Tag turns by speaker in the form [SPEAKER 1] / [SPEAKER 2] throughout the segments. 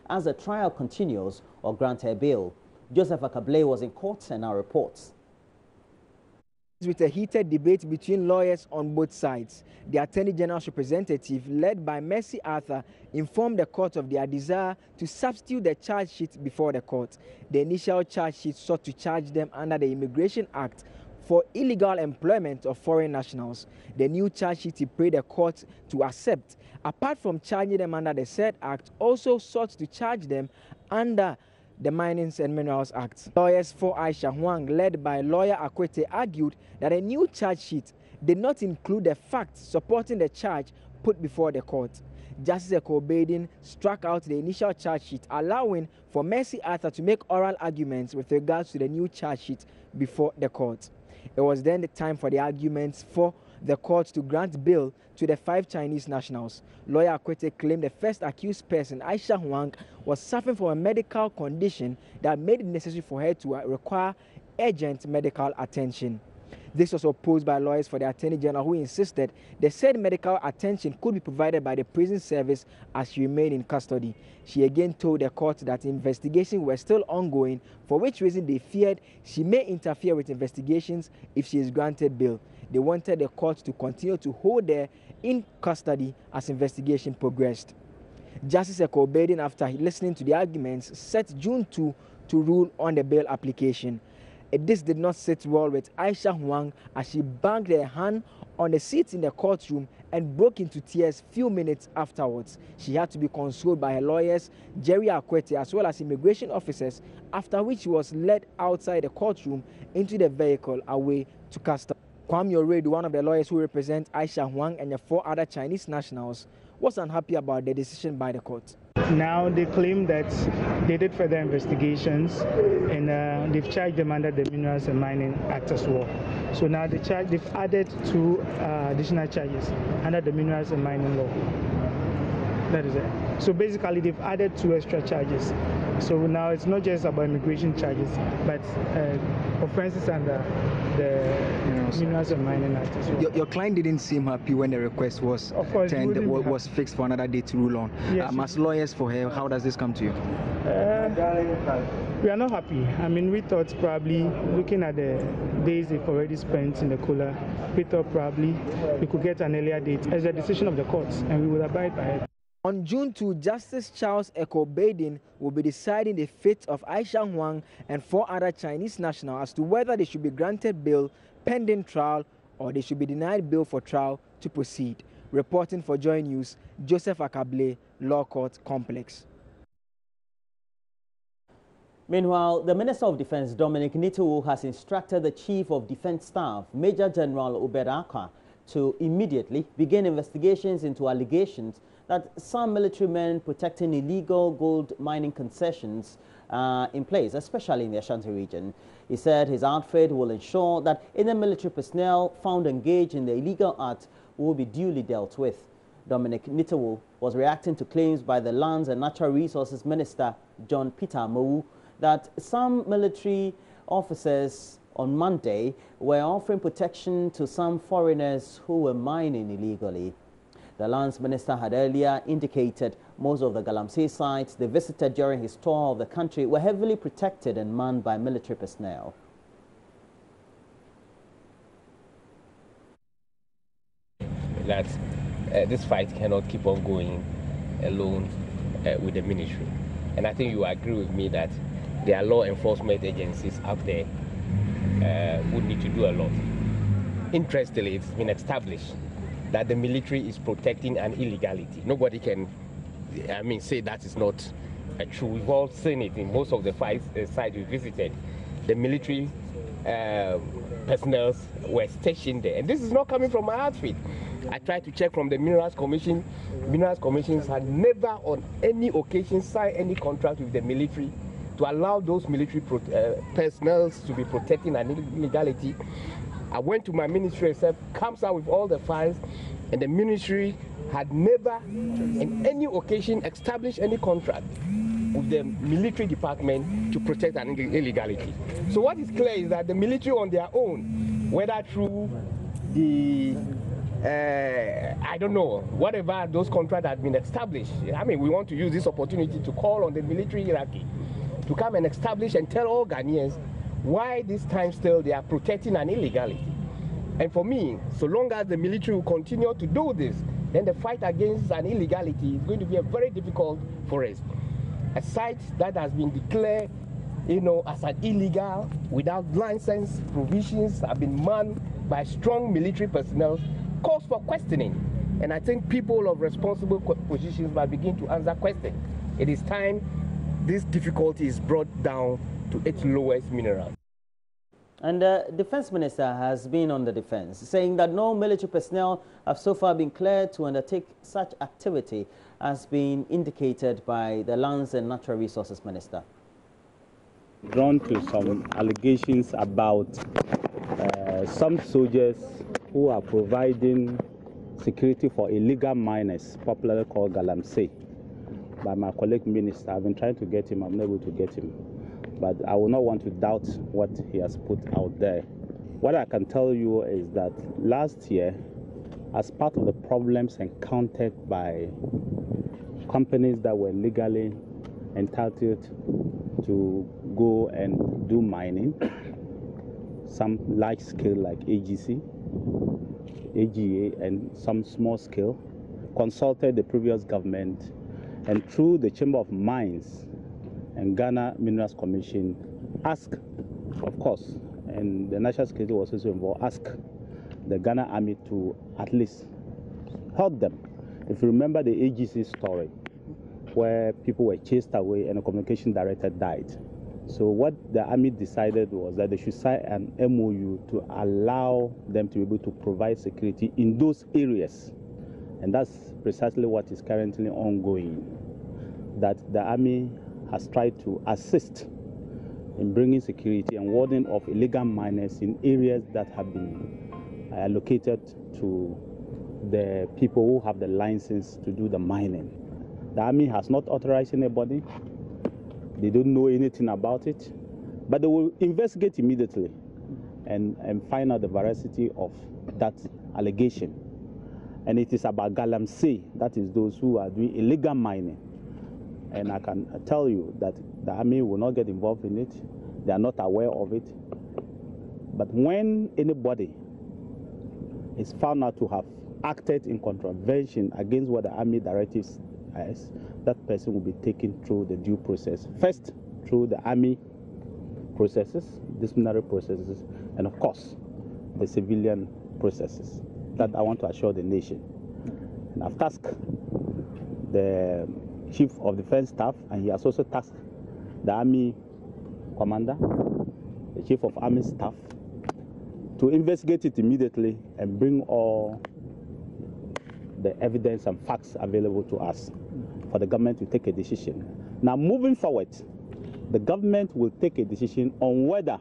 [SPEAKER 1] as the trial continues or grant her bail. Joseph Akable was in court and now reports.
[SPEAKER 2] With a heated debate between lawyers on both sides, the Attorney General's representative, led by Mercy Arthur, informed the court of their desire to substitute the charge sheet before the court. The initial charge sheet sought to charge them under the Immigration Act for illegal employment of foreign nationals. The new charge sheet he prayed the court to accept, apart from charging them under the said act, also sought to charge them under the Minings and Minerals Act. Lawyers for Aisha Huang, led by lawyer Akwete, argued that a new charge sheet did not include the facts supporting the charge put before the court. Justice Ekobedin struck out the initial charge sheet, allowing for Mercy Arthur to make oral arguments with regards to the new charge sheet before the court. It was then the time for the arguments for the court to grant bail to the 5 Chinese nationals. Lawyer Akwete claimed the first accused person, Aisha Huang, was suffering from a medical condition that made it necessary for her to require urgent medical attention. This was opposed by lawyers for the Attorney General, who insisted the said medical attention could be provided by the prison service as she remained in custody. She again told the court that investigations were still ongoing, for which reason they feared she may interfere with investigations if she is granted bail. They wanted the court to continue to hold her in custody as investigation progressed. Justice Ekobedin, after listening to the arguments, set June 2 to rule on the bail application. This did not sit well with Aisha Huang as she banged her hand on the seat in the courtroom and broke into tears few minutes afterwards. She had to be consoled by her lawyers, Jerry Akwete, as well as immigration officers, after which she was led outside the courtroom into the vehicle away to custody. Kwame Oredu, one of the lawyers who represent Aisha Huang and the 4 other Chinese nationals, was unhappy about the decision by the court.
[SPEAKER 3] Now they claim that they did further investigations and they've charged them under the Minerals and Mining Act as well. So now they've added 2 additional charges under the Minerals and Mining Law. That is it. So basically they've added 2 extra charges. So now it's not just about immigration charges, but offenses under the Minerals and Mining Act as well.
[SPEAKER 2] Your client didn't seem happy when the request was was fixed for another day to rule on.
[SPEAKER 3] Yes,
[SPEAKER 2] as lawyers for her, how does this come to you?
[SPEAKER 3] We are not happy. I mean, we thought probably, looking at the days they've already spent in the cooler, we thought probably we could get an earlier date as a decision of the courts, and we will abide by it.
[SPEAKER 2] On June 2, Justice Charles Ekobedin will be deciding the fate of Aisha Huang and 4 other Chinese nationals as to whether they should be granted bail pending trial or they should be denied bail for trial to proceed. Reporting for Joy News, Joseph Akable, Law Court Complex.
[SPEAKER 1] Meanwhile, the Minister of Defense, Dominic Nitiwo, has instructed the Chief of Defense Staff, Major General Obed Akwa, to immediately begin investigations into allegations that some military men protecting illegal gold mining concessions in place, especially in the Ashanti region. He said his outfit will ensure that any military personnel found engaged in the illegal act will be duly dealt with. Dominic Nitiwo was reacting to claims by the Lands and Natural Resources Minister, John Peter Mowu, that some military officers on Monday were offering protection to some foreigners who were mining illegally. The Lands Minister had earlier indicated most of the Galamsey sites they visited during his tour of the country were heavily protected and manned by military personnel.
[SPEAKER 4] That this fight cannot keep on going alone with the ministry. And I think you agree with me that there are law enforcement agencies out there who need to do a lot. Interestingly, it's been established that the military is protecting an illegality. Nobody can, say that is not true. We've all seen it in most of the sites we visited. The military personnel were stationed there. And this is not coming from my outfit. I tried to check from the Minerals Commission. Minerals Commissions had never on any occasion signed any contract with the military to allow those military personnel to be protecting an illegality. I went to my ministry and said, comes out with all the files, and the ministry had never on any occasion established any contract with the military department to protect an illegality. So what is clear is that the military on their own, whether through the I don't know, whatever those contracts have been established. I mean, we want to use this opportunity to call on the military hierarchy to come and establish and tell all Ghanaians why this time still they are protecting an illegality. And for me, so long as the military will continue to do this, then the fight against an illegality is going to be very difficult for us. A site that has been declared, as an illegal, without license, provisions, have been manned by strong military personnel, calls for questioning. And I think people of responsible positions must begin to answer questions. It is time this difficulty is brought down to its lowest mineral.
[SPEAKER 1] And the defense minister has been on the defense, saying that no military personnel have so far been cleared to undertake such activity as being indicated by the Lands and Natural Resources Minister.
[SPEAKER 5] Drawn to some allegations about some soldiers who are providing security for illegal miners, popularly called Galamsey, by my colleague minister. I've been trying to get him, I'm not able to get him. But I will not want to doubt what he has put out there. What I can tell you is that last year, as part of the problems encountered by companies that were legally entitled to go and do mining, some large scale like AGC, AGA, and some small scale, consulted the previous government, and through the Chamber of Mines and Ghana Minerals Commission, asked, of course, and the National Security was also involved, asked the Ghana Army to at least help them. If you remember the AGC story, where people were chased away and a communication director died. So what the Army decided was that they should sign an MOU to allow them to be able to provide security in those areas. And that's precisely what is currently ongoing, that the Army has tried to assist in bringing security and warding off illegal miners in areas that have been allocated to the people who have the license to do the mining. The Army has not authorized anybody. They don't know anything about it, but they will investigate immediately and find out the veracity of that allegation. And it is about Galamsey, that is those who are doing illegal mining. And I can tell you that the Army will not get involved in it. They are not aware of it. But when anybody is found out to have acted in contravention against what the Army directives is, that person will be taken through the due process. First, through the Army processes, disciplinary processes, and of course, the civilian processes. That I want to assure the nation. And I've tasked the Chief of Defense Staff, and he has also tasked the Army Commander, the Chief of Army Staff, to investigate it immediately and bring all the evidence and facts available to us for the government to take a decision. Now, moving forward, the government will take a decision on whether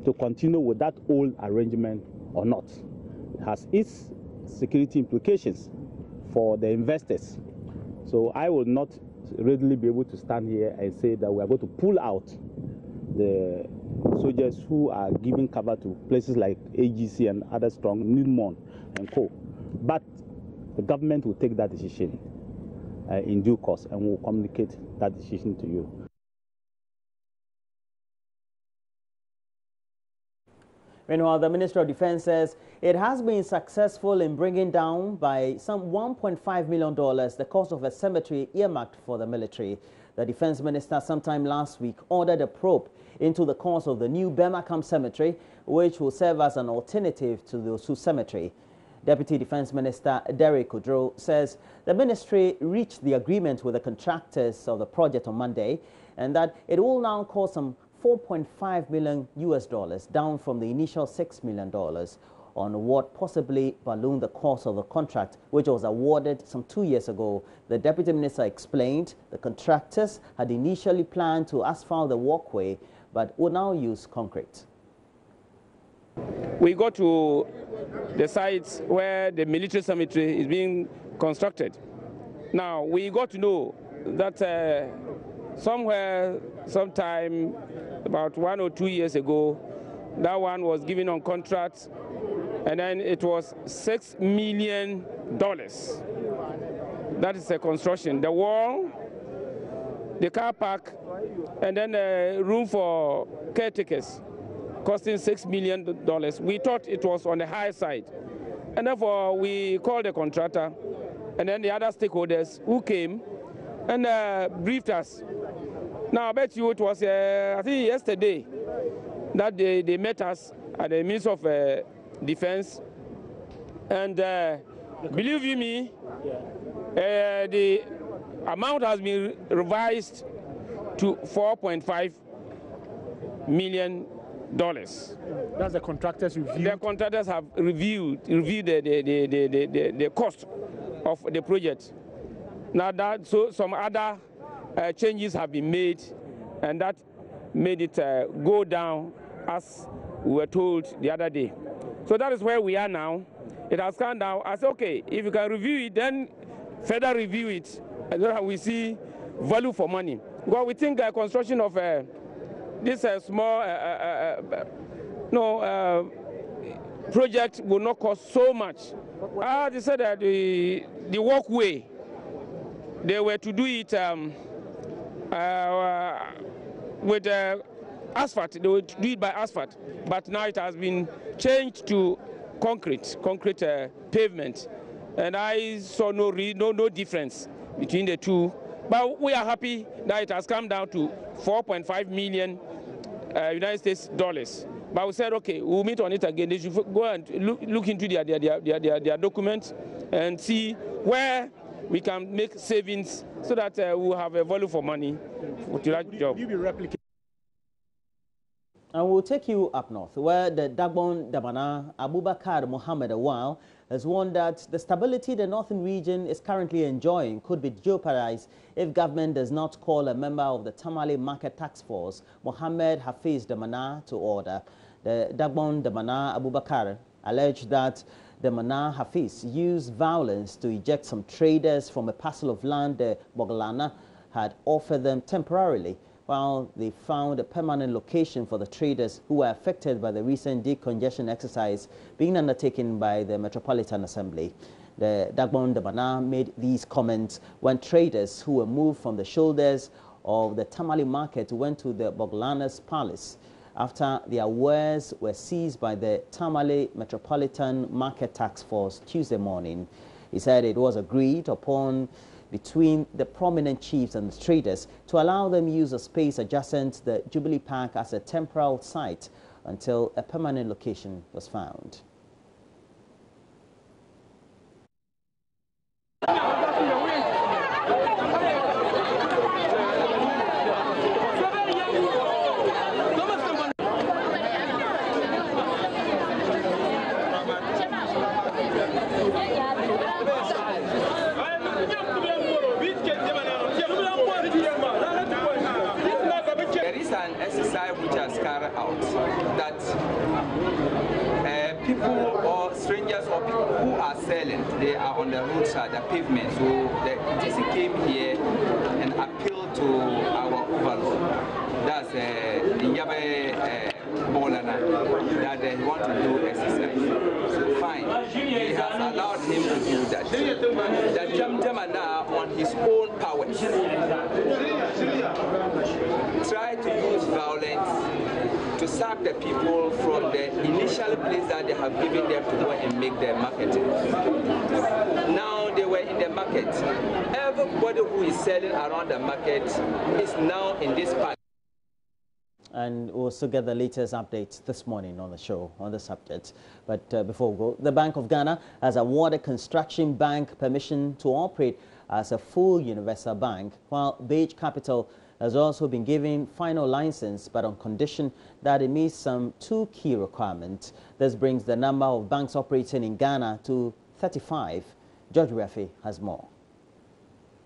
[SPEAKER 5] to continue with that old arrangement or not. It has its security implications for the investors. So I will not readily be able to stand here and say that we are going to pull out the soldiers who are giving cover to places like AGC and other strong, Nidmon and co. But the government will take that decision in due course and will communicate that decision to you.
[SPEAKER 1] Meanwhile, the Minister of Defense says it has been successful in bringing down by some $1.5 million the cost of a cemetery earmarked for the military. The Defense Minister sometime last week ordered a probe into the cost of the new Bemakam Cemetery, which will serve as an alternative to the Osu Cemetery. Deputy Defense Minister Derek Odro says the ministry reached the agreement with the contractors of the project on Monday and that it will now cost some $4.5 million down from the initial $6 million on what possibly ballooned the cost of the contract, which was awarded some 2 years ago. The Deputy Minister explained the contractors had initially planned to asphalt the walkway but will now use concrete.
[SPEAKER 6] We go to the sites where the military cemetery is being constructed. Now, we got to know that sometime about 1 or 2 years ago, that one was given on contract and then it was $6 million. That is the construction. The wall, the car park, and then the room for caretakers, costing $6 million. We thought it was on the high side. And therefore, we called the contractor and then the other stakeholders who came and briefed us. Now, I bet you it was, I think yesterday, that they met us at the Ministry of Defense. And believe you me, the amount has been revised to $4.5 million.
[SPEAKER 3] That's the contractors review.
[SPEAKER 6] The contractors have reviewed the cost of the project. Now that some other changes have been made, and that made it go down as we were told the other day. So that is where we are now. It has come down. I said, okay, if you can review it, then further review it, and then we see value for money. Well, we think construction of this small project will not cost so much. They said that the walkway, they were to do it with asphalt. They would do it by asphalt, but now it has been changed to concrete pavement, and I saw no difference between the two. But we are happy that it has come down to $4.5 million United States dollars. But we said, okay, we'll meet on it again. They should go and look into their documents and see where we can make savings so that we'll have a value for money to that job.
[SPEAKER 1] And we'll take you up north, where the Dagbon Damana Abubakar Mohammed Awal has warned that the stability the northern region is currently enjoying could be jeopardized if government does not call a member of the Tamale Market Task Force, Mohammed Hafiz Damana, to order. The Dagbon Damana Abubakar alleged that Damana Hafiz used violence to eject some traders from a parcel of land the Boglana had offered them temporarily, while they found a permanent location for the traders who were affected by the recent decongestion exercise being undertaken by the Metropolitan Assembly. The Dagbon Damana made these comments when traders who were moved from the shoulders of the Tamale market went to the Boglana's palace after their wares were seized by the Tamale Metropolitan Market Task Force Tuesday morning. He said it was agreed upon between the prominent chiefs and the traders to allow them use a space adjacent to the Jubilee Park as a temporal site until a permanent location was found.
[SPEAKER 7] Which has carried out that people or strangers or people who are selling, they are on the roadside, the pavement. So the DC came here and appealed to our overlord, that's Inyabe Bolana, that he want to do exercise. So fine, he has allowed him to do that. The Jamjamana on his own powers try to use violence to sack the people from the initial place that they have given them to go and make their marketing. Now they were in the market. Everybody who is selling around the market is now in this park.
[SPEAKER 1] And we'll also get the latest updates this morning on the show on the subject. But before we go, the Bank of Ghana has awarded Construction Bank permission to operate as a full universal bank, while Beige Capital has also been given final license, but on condition that it meets some two key requirements. This brings the number of banks operating in Ghana to 35. George Rafi has more.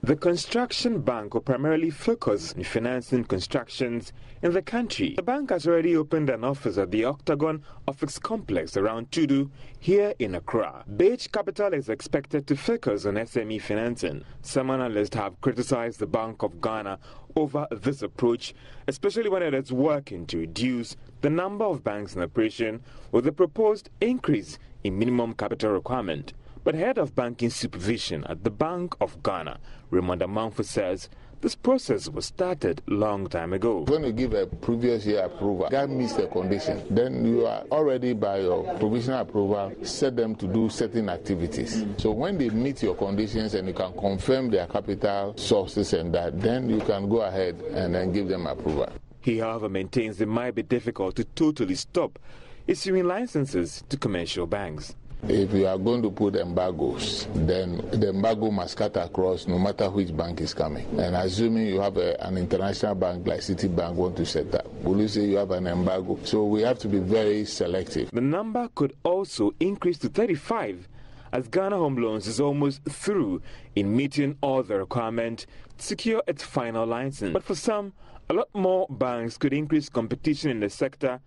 [SPEAKER 8] The Construction Bank will primarily focus on financing constructions in the country. The bank has already opened an office at the Octagon Office Complex around Tudu here in Accra. Beige Capital is expected to focus on SME financing. Some analysts have criticized the Bank of Ghana over this approach, especially when it is working to reduce the number of banks in operation with the proposed increase in minimum capital requirement. But head of banking supervision at the Bank of Ghana, Raymond Amanfo, says this process was started long time ago.
[SPEAKER 9] When you give a previous year approval, that meets the condition, then you are already by your provisional approval set them to do certain activities. So when they meet your conditions and you can confirm their capital sources and that, then you can go ahead and then give them approval.
[SPEAKER 8] He, however, maintains it might be difficult to totally stop issuing licenses to commercial banks.
[SPEAKER 9] If you are going to put embargoes, then the embargo must cut across no matter which bank is coming. And assuming you have an international bank like Citibank want to set up, will you say you have an embargo? So we have to be very selective.
[SPEAKER 8] The number could also increase to 35 as Ghana Home Loans is almost through in meeting all the requirements to secure its final license. But for some, a lot more banks could increase competition in the sector,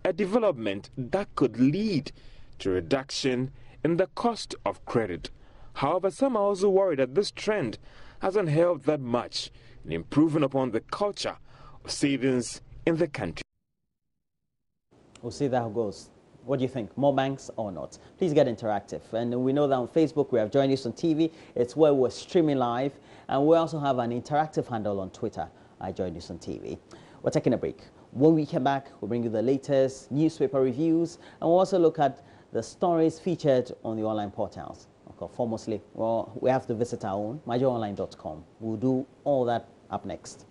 [SPEAKER 8] a development that could lead to reduction in the cost of credit. However, some are also worried that this trend hasn't helped that much in improving upon the culture of savings in the country.
[SPEAKER 1] We'll see how it goes. What do you think? More banks or not? Please get interactive. And we know that on Facebook we have Join Us on TV. It's where we're streaming live. And we also have an interactive handle on Twitter. I Join Us on TV. We're taking a break. When we come back, we'll bring you the latest newspaper reviews. And we'll also look at the stories featured on the online portals. Okay, foremost, well, we have to visit our own, myjoyonline.com. We'll do all that up next.